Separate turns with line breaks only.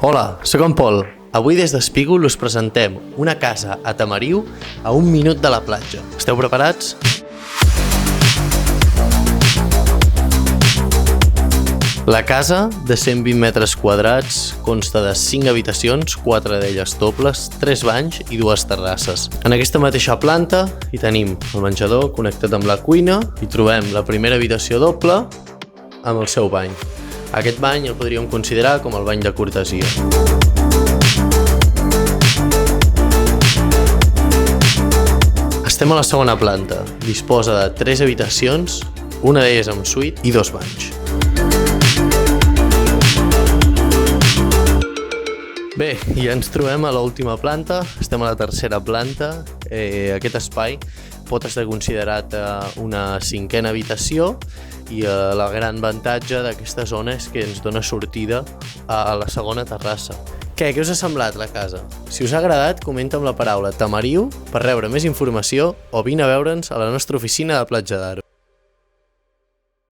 Hola, sóc en Pol. Avui des d'Espígol us presentem una casa a Tamariu a 1 minut de la platja. Esteu preparats? La casa, de 120 metres quadrats, consta de 5 habitacions, 4 d'elles dobles, 3 banys i 2 terrasses. En aquesta mateixa planta hi tenim el menjador connectat amb la cuina i trobem la primera habitació doble amb el seu bany. Aquest bany el podríem considerar com el bany de cortesia. Estem a la segona planta. Disposa de 3 habitacions, una d'elles amb suite i 2 banys. Bé, ja ens trobem a l'última planta, estem a la tercera planta. Aquest espai pot estar considerat una 5a habitació i el gran avantatge d'aquesta zona és que ens dona sortida a la segona terrassa. Què us ha semblat la casa? Si us ha agradat, comenta amb la paraula Tamariu per rebre més informació o vine a veure'ns a la nostra oficina de Platja d'Aro.